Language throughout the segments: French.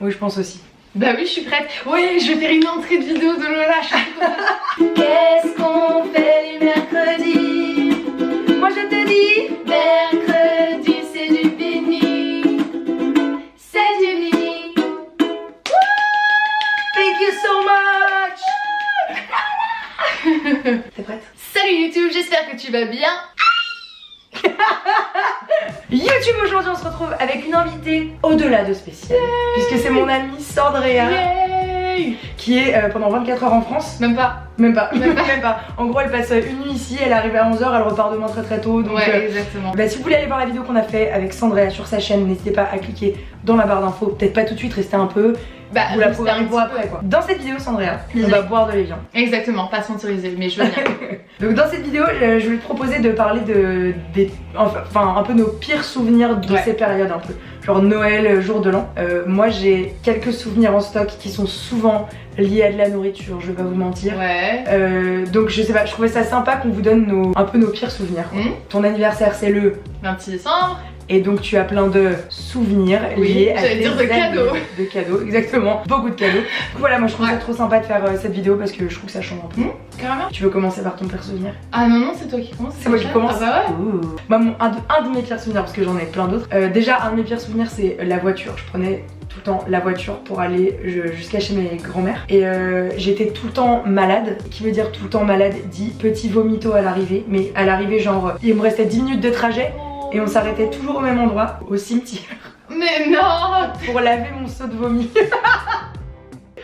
Oui, je pense aussi. Bah oui, je suis prête. Oui, je vais faire une entrée de vidéo de Lola. Qu'est-ce qu'on fait les mercredis? Moi je te dis, Mercredi, c'est du Vini. C'est du Vini. thank you so much. T'es prête? Salut YouTube, j'espère que tu vas bien. YouTube, aujourd'hui on se retrouve avec une invitée au-delà de spécial, puisque c'est mon amie Sandrea, Yay! qui est pendant 24 heures en France. Même pas. Même pas. En gros elle passe une nuit ici, elle arrive à 11h, elle repart demain très tôt. Donc Ouais, exactement. bah, si vous voulez aller voir la vidéo qu'on a fait avec Sandrea sur sa chaîne, n'hésitez pas à cliquer dans la barre d'infos. Peut-être pas tout de suite, restez un peu. Bah, Vous la restez programmez un pour petit après quoi. Dans cette vidéo Sandrea, on va boire de l'évian. Exactement, pas sponsorisé, mais je veux bien. Donc dans cette vidéo, je vais te proposer de parler enfin un peu nos pires souvenirs de ces périodes un peu. Genre Noël, jour de l'an. Moi j'ai quelques souvenirs en stock qui sont souvent liés à de la nourriture, je vais pas vous mentir. Ouais. Donc je sais pas, je trouvais ça sympa qu'on vous donne un peu nos pires souvenirs. Ton anniversaire c'est le 26 décembre. et donc tu as plein de souvenirs liés à j'allais dire de cadeaux. De cadeaux, exactement, beaucoup de cadeaux. Donc voilà, moi je trouve ça trop sympa de faire cette vidéo parce que je trouve que ça change un peu. Carrément. Tu veux commencer par ton pire souvenir? Ah non, c'est toi qui commence. C'est moi qui commence. Ah bah ouais. Bah, un de mes pires souvenirs, parce que j'en ai plein d'autres. Déjà, un de mes pires souvenirs, c'est la voiture. Je prenais tout le temps la voiture pour aller jusqu'à chez mes grands-mères. Et j'étais tout le temps malade. Qui veut dire tout le temps malade dit petit vomito à l'arrivée. Mais à l'arrivée, genre, il me restait 10 minutes de trajet. Et on s'arrêtait toujours au même endroit, au cimetière. Mais non. Pour laver mon seau de vomi.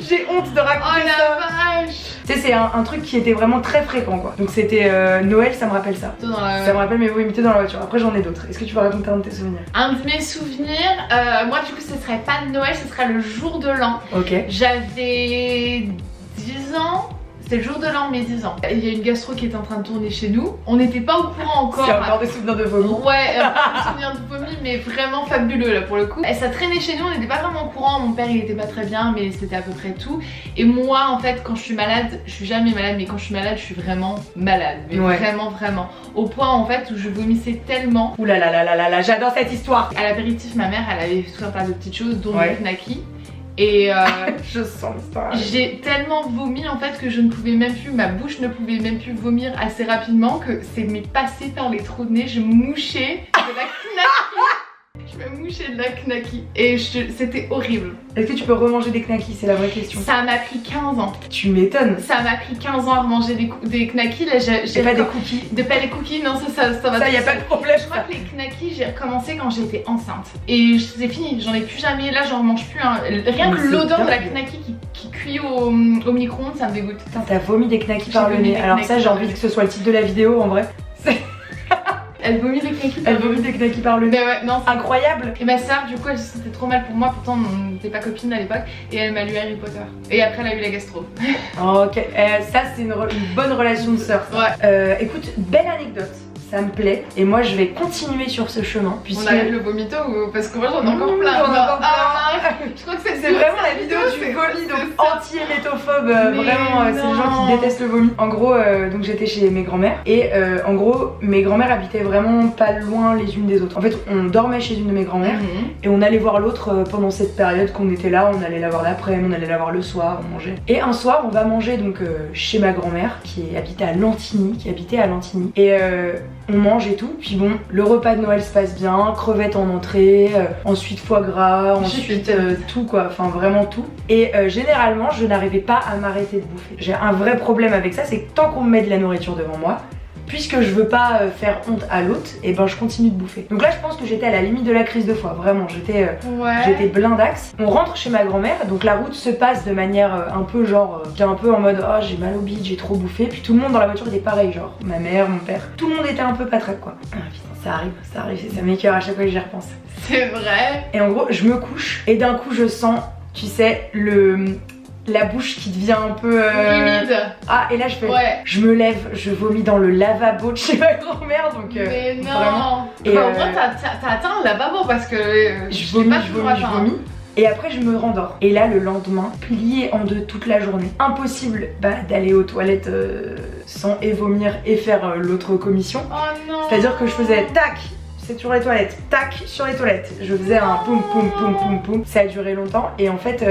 J'ai honte de raconter Oh ça. la vache. Tu sais, c'est un truc qui était vraiment très fréquent quoi. Donc c'était Noël, ça me rappelle ça. Ça me rappelle mes vomités dans la voiture. Après j'en ai d'autres. Est-ce que tu peux raconter un de tes souvenirs? Un de mes souvenirs, moi du coup ce serait pas Noël, ce serait le jour de l'an. Ok. J'avais 10 ans. C'était le jour de l'an de mes 10 ans. Il y a une gastro qui était en train de tourner chez nous. On n'était pas au courant encore. C'est encore des souvenirs de vomi. Ouais, des souvenirs de vomi, mais vraiment fabuleux là pour le coup. Et ça traînait chez nous, on n'était pas vraiment au courant. Mon père il était pas très bien, mais c'était à peu près tout. Et moi en fait, quand je suis malade, je suis jamais malade, mais quand je suis malade, je suis vraiment malade. Mais vraiment. Au point en fait où je vomissais tellement. Ouh là là là là là là, j'adore cette histoire. À l'apéritif, ma mère elle avait tout un tas de petites choses, dont le knacky. Et je sens l'histoire. J'ai tellement vomi en fait que je ne pouvais même plus, ma bouche ne pouvait même plus vomir assez rapidement que c'est passé par les trous de nez, je mouchais de la knacky. Je me mouchais de la knacky et c'était horrible. Est-ce que tu peux remanger des knackis? C'est la vraie question. Ça m'a pris 15 ans. Tu m'étonnes. Ça m'a pris 15 ans à remanger des knackis. Là, j'ai pas des cookies. Pas les cookies, non, ça va. Ça, y a pas de problème. Je crois que les knackis, j'ai recommencé quand j'étais enceinte. Et c'est fini, j'en ai plus jamais. Là, j'en mange plus. Hein. Rien que l'odeur de la knacki qui cuit au micro-ondes, ça me dégoûte. Putain, t'as vomi des knackis par le nez. Alors, ça, j'ai envie que ce soit le titre de la vidéo en vrai. Elle vomit des knackis. Elle vomit des knackis par le nez. Mais ouais, non, incroyable. Et ma soeur, du coup, elle se sentait trop mal pour moi. Pourtant, on n'était pas copines à l'époque. Et elle m'a lu Harry Potter. Et après, elle a eu la gastro. Ok, ça, c'est une bonne relation de sœur. Ouais. Écoute, belle anecdote. Ça me plaît et moi je vais continuer sur ce chemin puisque... On arrête le vomito ou... parce que moi j'en ai encore plein. Je crois que c'est vraiment la vidéo du vomi, donc anti-hémétophobe, vraiment c'est les gens qui détestent le vomi. En gros donc j'étais chez mes grands-mères et en gros mes grands-mères habitaient vraiment pas loin les unes des autres. En fait on dormait chez une de mes grands-mères et on allait voir l'autre pendant cette période qu'on était là, on allait la voir l'après-midi, on allait la voir le soir, on mangeait. Et un soir on va manger donc chez ma grand-mère qui habitait à Lantigny et on mange et tout, puis bon, le repas de Noël se passe bien, crevettes en entrée, ensuite foie gras, ensuite tout quoi, enfin vraiment tout. Et généralement, je n'arrivais pas à m'arrêter de bouffer. J'ai un vrai problème avec ça, c'est que tant qu'on me met de la nourriture devant moi, puisque je veux pas faire honte à l'autre, et ben je continue de bouffer. Donc là je pense que j'étais à la limite de la crise de foie, vraiment, j'étais blindax. On rentre chez ma grand-mère, donc la route se passe de manière un peu genre, un peu en mode oh j'ai mal au bide, j'ai trop bouffé, puis tout le monde dans la voiture était pareil, genre ma mère, mon père, tout le monde était un peu patraque quoi. Ah putain ça arrive, ça m'écoeure à chaque fois que j'y repense. C'est vrai. Et en gros je me couche, et d'un coup je sens, tu sais, la bouche qui devient un peu humide. Ah et là je fais je me lève, je vomis dans le lavabo de chez ma grand-mère donc mais non vraiment. Et en vrai t'as atteint le lavabo parce que je vomis et après je me rendors. Et là le lendemain, plié en deux toute la journée, impossible d'aller aux toilettes sans et vomir et faire l'autre commission. Oh non. C'est à dire que je faisais tac c'est sur les toilettes, tac, sur les toilettes. Je faisais un poum poum poum poum poum. Ça a duré longtemps et en fait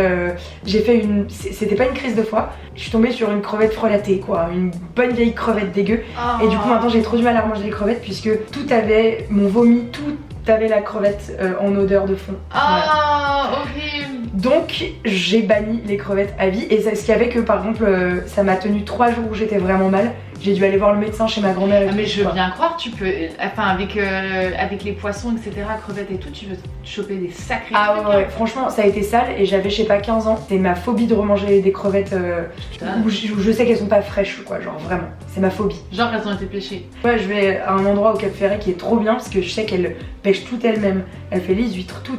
j'ai fait une... C'était pas une crise de foie, je suis tombée sur une crevette frelatée quoi, une bonne vieille crevette dégueu. Et du coup maintenant j'ai trop du mal à remanger les crevettes puisque tout avait, mon vomi, tout avait la crevette en odeur de fond. Ah, horrible. Donc j'ai banni les crevettes à vie et c'est ce qui avait que par exemple ça m'a tenu 3 jours où j'étais vraiment mal. J'ai dû aller voir le médecin chez ma grand-mère. Ah mais je veux bien croire, tu peux, enfin avec les poissons etc, crevettes et tout, tu veux choper des sacrés trucs. Ouais, franchement ça a été sale et j'avais je sais pas 15 ans. C'est ma phobie de remanger des crevettes où je sais qu'elles sont pas fraîches quoi, genre vraiment, c'est ma phobie. Genre elles ont été pêchées. Ouais, je vais à un endroit au Cap Ferret qui est trop bien parce que je sais qu'elle pêche tout elle-même. Elle fait les huîtres, tout.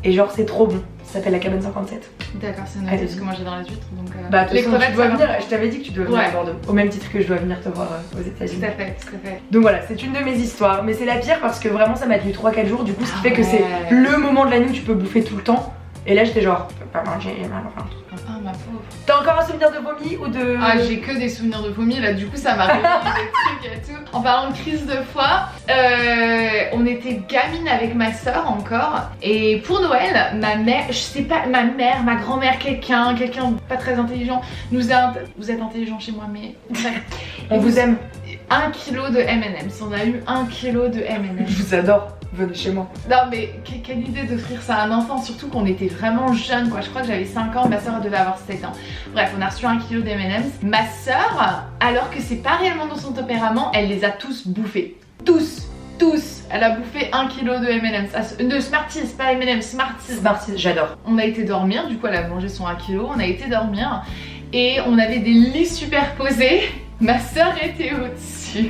Et genre c'est trop bon. Ça s'appelle la cabane 57. D'accord, c'est noté parce que moi j'adore les huîtres donc. Bah les crevettes, tu dois venir, je t'avais dit que tu dois venir à Bordeaux. Au même titre que je dois venir te voir aux États-Unis. Tout à fait. Donc voilà, c'est une de mes histoires. Mais c'est la pire parce que vraiment ça m'a tenu 3-4 jours. Du coup, ce qui fait que c'est le moment de l'année où tu peux bouffer tout le temps. Et là j'étais genre, je peux pas manger, mal enfin. Ah ma pauvre. T'as encore un souvenir de vomi ou de... Ah j'ai que des souvenirs de vomi là, du coup ça m'a réveillé des trucs et tout. En parlant de crise de foie, on était gamine avec ma soeur encore. Et pour Noël, ma mère, je sais pas, ma grand-mère, quelqu'un pas très intelligent, nous a... Vous êtes intelligent chez moi mais... On vous aime. 1 kg de M&M's, on a eu 1 kg de M&M's. Je vous adore, venez chez moi. Non mais quelle idée d'offrir ça à un enfant, surtout qu'on était vraiment jeunes quoi. Je crois que j'avais 5 ans, ma soeur devait avoir 7 ans. Bref, on a reçu 1 kg de M&M's. Ma soeur, alors que c'est pas réellement dans son tempérament, elle les a tous bouffés. Tous. Elle a bouffé 1 kg de M&M's, de Smarties, pas M&M's, Smarties. Smarties, j'adore. On a été dormir, du coup elle a mangé son 1 kg, on a été dormir et on avait des lits superposés. Ma soeur était au-dessus.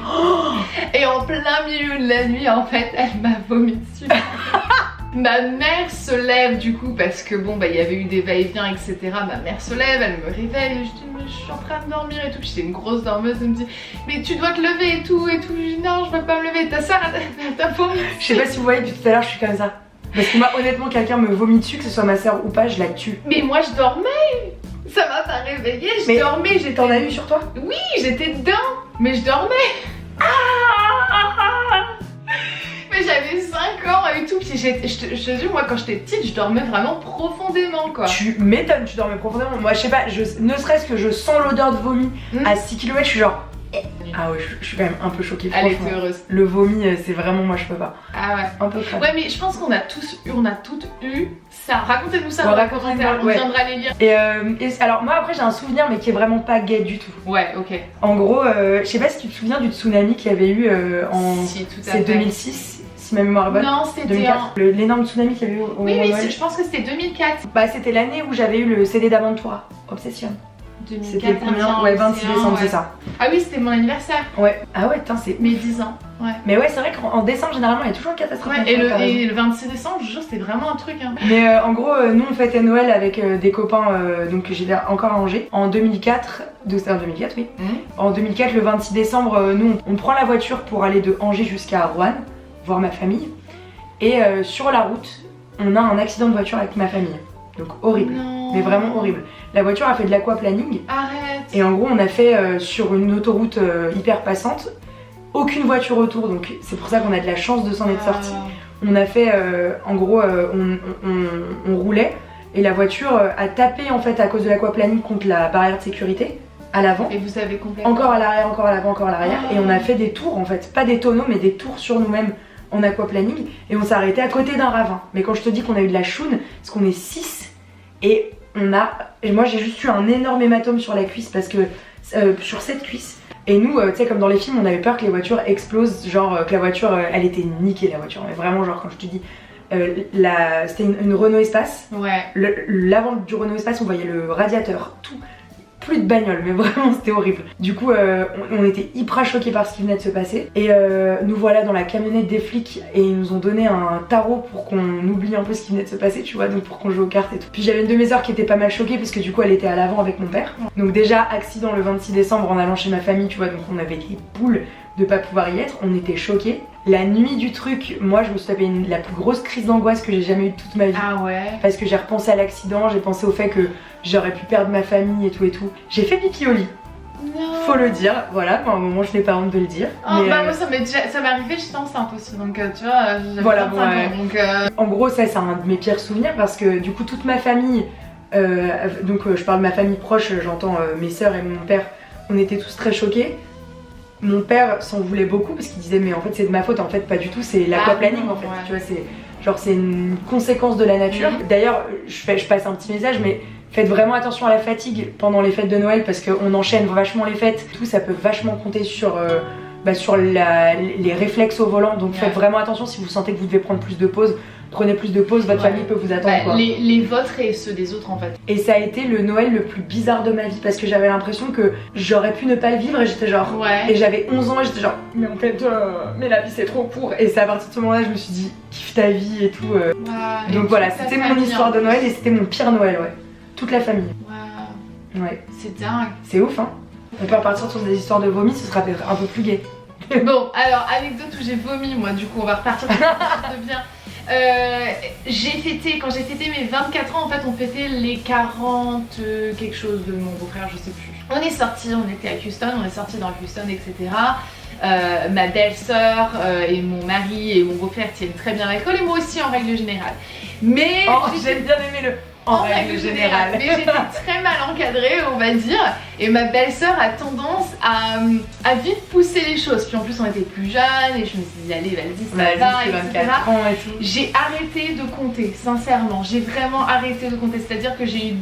Et en plein milieu de la nuit, en fait, elle m'a vomi dessus. Ma mère se lève du coup parce que bon bah il y avait eu des va-et-vient etc. Ma mère se lève, elle me réveille, je dis mais je suis en train de dormir et tout. J'étais une grosse dormeuse, elle me dit mais tu dois te lever et tout. Je dis non je veux pas me lever, ta soeur t'as vomi. Je sais pas si vous voyez depuis tout à l'heure je suis comme ça. Parce que moi honnêtement quelqu'un me vomit dessus, que ce soit ma soeur ou pas, je la tue. Mais moi je dormais. Ça m'a pas réveillée, je dormais, j'étais... T'en as eu sur toi? Oui, j'étais dedans, mais je dormais. Mais j'avais 5 ans et tout, puis je te jure, moi quand j'étais petite, je dormais vraiment profondément quoi. Tu m'étonnes, tu dormais profondément. Moi je sais pas, ne serait-ce que je sens l'odeur de vomi à 6 km, je suis genre... Ah ouais, je suis quand même un peu choquée. Elle était heureuse. Le vomi, c'est vraiment moi je peux pas. Ah ouais. Un peu crade. Ouais mais je pense qu'on a tous eu, on a toutes eu ça. Racontez-nous ça dans les commentaires, on viendra les lire. Et alors moi après j'ai un souvenir mais qui est vraiment pas gay du tout. Ouais, ok. En gros, je sais pas si tu te souviens du tsunami qu'il y avait eu en... Si, tout à fait. C'est 2006 si ma mémoire est bonne. Non, c'était l'énorme tsunami qu'il y avait eu au Oui, Noël. je pense que c'était 2004. Bah c'était l'année où j'avais eu le CD d'Aventura, Obsession. C'était combien? Ouais, 26 décembre, c'est ça. Ah oui, c'était mon anniversaire. Ouais. Ah ouais, putain, c'est... Mes 10 ans, ouais. Mais ouais, c'est vrai qu'en décembre, généralement, il y a toujours une catastrophe. Ouais, et le 26 décembre, je jure, c'était vraiment un truc. Hein. Mais en gros, nous, on fêtait Noël avec des copains, donc j'étais encore à Angers. En 2004, c'était en 2004, oui. En 2004, le 26 décembre, nous, on prend la voiture pour aller de Angers jusqu'à Roanne, voir ma famille. Et sur la route, on a un accident de voiture avec ma famille. Donc horrible, mais vraiment horrible. La voiture a fait de l'aquaplaning. Arrête. Et en gros on a fait sur une autoroute hyper passante, aucune voiture autour, donc c'est pour ça qu'on a de la chance de s'en être sorti. On a fait, en gros on roulait et la voiture a tapé en fait à cause de l'aquaplaning contre la barrière de sécurité à l'avant. Et vous avez complètement... Encore à l'arrière, encore à l'avant, encore à l'arrière. Et on a fait des tours en fait, pas des tonneaux mais des tours sur nous-mêmes en aquaplaning et on s'est arrêté à côté d'un ravin. Mais quand je te dis qu'on a eu de la choune, c'est qu'on est 6 et moi j'ai juste eu un énorme hématome sur la cuisse parce que sur cette cuisse. Et nous, tu sais, comme dans les films, on avait peur que les voitures explosent, genre que la voiture, elle était niquée la voiture. Mais vraiment, genre quand je te dis, c'était une Renault Espace. Ouais. L'avant du Renault Espace, on voyait le radiateur, tout. Plus de bagnole, mais vraiment c'était horrible. Du coup on était hyper choqués par ce qui venait de se passer. Et nous voilà dans la camionnette des flics et ils nous ont donné un tarot pour qu'on oublie un peu ce qui venait de se passer, tu vois, donc pour qu'on joue aux cartes et tout. Puis j'avais une de mes sœurs qui était pas mal choquée parce que du coup elle était à l'avant avec mon père. Donc déjà accident le 26 décembre en allant chez ma famille, tu vois, donc on avait des boules de pas pouvoir y être, on était choqués. La nuit du truc, moi je me suis tapé la plus grosse crise d'angoisse que j'ai jamais eue de toute ma vie. Ah ouais. Parce que j'ai repensé à l'accident, j'ai pensé au fait que j'aurais pu perdre ma famille et tout et tout. J'ai fait pipi au lit. Non. Faut le dire, voilà, à un moment je n'ai pas honte de le dire. Oh, mais, bah moi ça m'est arrivé, j'étais enceinte aussi, donc tu vois, j'avais Voilà, 25 bon, ouais. ans, donc En gros, ça c'est un de mes pires souvenirs parce que du coup toute ma famille, je parle de ma famille proche, j'entends mes sœurs et mon père, on était tous très choqués. Mon père s'en voulait beaucoup parce qu'il disait mais en fait c'est de ma faute, en fait pas du tout, c'est l'aquaplaning en fait, ouais. tu vois, c'est une conséquence de la nature. D'ailleurs je passe un petit message, mais faites vraiment attention à la fatigue pendant les fêtes de Noël parce qu'on enchaîne vachement les fêtes, tout ça peut vachement compter sur les réflexes au volant, donc faites vraiment attention. Si vous sentez que vous devez prendre plus de pauses, prenez plus de pauses, votre famille peut vous attendre quoi. Les vôtres et ceux des autres en fait. Et ça a été le Noël le plus bizarre de ma vie parce que j'avais l'impression que j'aurais pu ne pas le vivre et j'étais genre... Et j'avais 11 ans et j'étais genre mais en fait mais la vie c'est trop court. Et c'est à partir de ce moment là je me suis dit kiffe ta vie et tout. Donc voilà, c'était mon histoire de Noël et c'était mon pire Noël, ouais. Toute la famille. Ouais. C'est dingue. C'est ouf hein. On peut repartir sur des histoires de vomi, ce sera peut-être un peu plus gai. Bon, alors anecdote où j'ai vomi moi, du coup on va repartir sur quelque chose de bien. Quand j'ai fêté mes 24 ans, en fait on fêtait les 40 quelque chose de mon beau-frère, je sais plus. On est sortis, on était à Houston, on est sortis dans le Houston, etc. Ma belle-sœur et mon mari et mon beau-frère tiennent très bien l'alcool et moi aussi en règle générale. Mais j'ai bien aimé le... En règle générale. Mais j'étais très mal encadrée, on va dire. Et ma belle-sœur a tendance à vite pousser les choses. Puis en plus, on était plus jeunes et je me suis dit, allez, vas-y, ça va, etc. 24 ans et tout. J'ai arrêté de compter, sincèrement. J'ai vraiment arrêté de compter. C'est-à-dire que j'ai eu.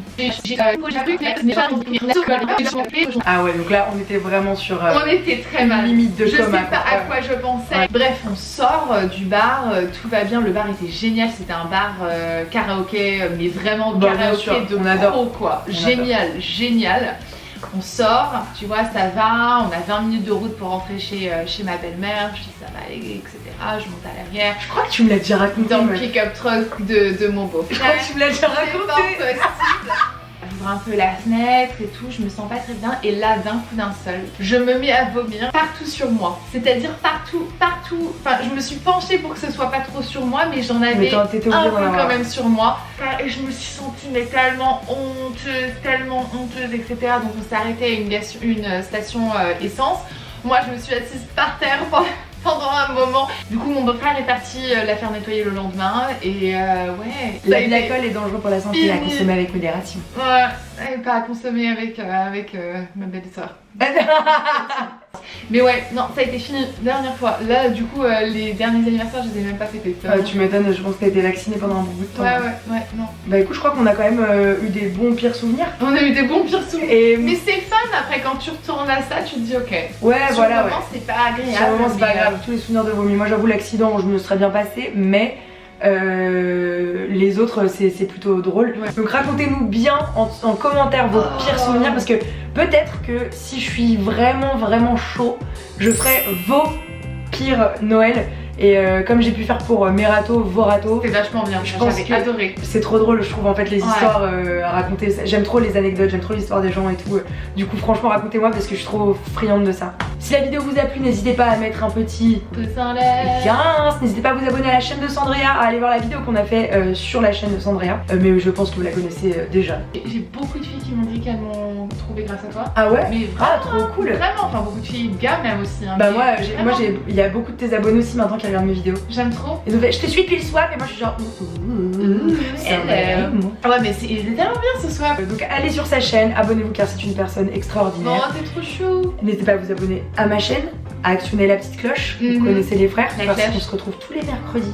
Ah ouais, donc là, on était vraiment sur. On était très mal. Limite de coma. Je sais pas à quoi je pensais. Ouais. Bref, on sort du bar, tout va bien. Le bar était génial. C'était un bar karaoké, mais vraiment karaoké de pro quoi. Génial. On sort, tu vois, ça va, on a 20 minutes de route pour rentrer chez ma belle-mère, je dis ça va aller, etc. Je monte à l'arrière. Je crois que tu me l'as déjà raconté. Dans le pick-up truck de mon beau-frère. Je crois que tu me l'as déjà raconté. J'ouvre un peu la fenêtre et tout, je me sens pas très bien et là d'un coup d'un seul, je me mets à vomir partout sur moi. C'est-à-dire partout. Enfin, je me suis penchée pour que ce soit pas trop sur moi, mais j'en avais un peu quand même sur moi. Et je me suis sentie mais tellement honteuse, etc. Donc on s'est arrêté à une station essence. Moi je me suis assise par terre pendant un moment. Du coup mon beau-frère est parti la faire nettoyer le lendemain et ouais. L'alcool est dangereux pour la santé, à consommer avec modération. Ouais, pas à consommer avec ma belle-sœur. Mais ouais, non, ça a été fini, dernière fois. Là, du coup, les derniers anniversaires, je les ai même pas fêtés. Tu m'étonnes, je pense que t'as été vaccinée pendant un bout de temps. Ouais, non. Bah écoute, je crois qu'on a quand même eu des bons pires souvenirs. On a eu des bons pires souvenirs. Mais c'est fun après, quand tu retournes à ça, tu te dis ok. Ouais, voilà. Sur le moment, c'est pas agréable. Sur le moment, c'est pas grave. Tous les souvenirs de vomi. Moi, j'avoue, l'accident, je me serais bien passé, mais. Les autres c'est plutôt drôle. Donc racontez-nous bien en commentaire vos pires souvenirs parce que peut-être que si je suis vraiment chaud, je ferai vos pires Noël. Et comme j'ai pu faire pour mes râteaux, vos râteaux, c'est vachement bien, j'avais adoré. C'est trop drôle, je trouve en fait les histoires à raconter. J'aime trop les anecdotes, j'aime trop l'histoire des gens et tout. Du coup franchement racontez-moi parce que je suis trop friande de ça. Si la vidéo vous a plu, n'hésitez pas à mettre un petit pouce en l'air. N'hésitez pas à vous abonner à la chaîne de Sandria, à aller voir la vidéo qu'on a fait sur la chaîne de Sandria. Mais je pense que vous la connaissez déjà. J'ai beaucoup de filles qui m'ont dit qu'elles m'ont trouvé grâce à toi. Ah ouais? Mais vraiment, trop cool. Vraiment, enfin beaucoup de filles, gars même aussi. Hein, bah moi il y a beaucoup de tes abonnés aussi maintenant qui regardent mes vidéos. J'aime trop. Et donc je te suis depuis le swap et moi je suis genre ouais mais il est tellement bien ce swap. Donc allez sur sa chaîne, abonnez-vous car c'est une personne extraordinaire. Oh t'es trop chou. N'hésitez pas à vous abonner à ma chaîne, à actionner la petite cloche. Vous connaissez les frères, parce qu'on se retrouve tous les mercredis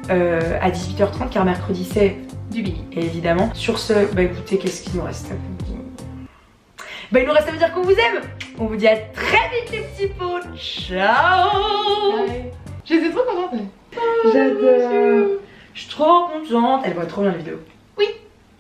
à 18h30 car mercredi c'est du Billy. Et évidemment, sur ce, bah écoutez, qu'est-ce qu'il nous reste? Bah il nous reste à vous dire qu'on vous aime. On vous dit à très vite les petits pots. Ciao. Bye. J'étais trop contente. J'adore. Je suis trop contente. Elle voit trop bien la vidéo.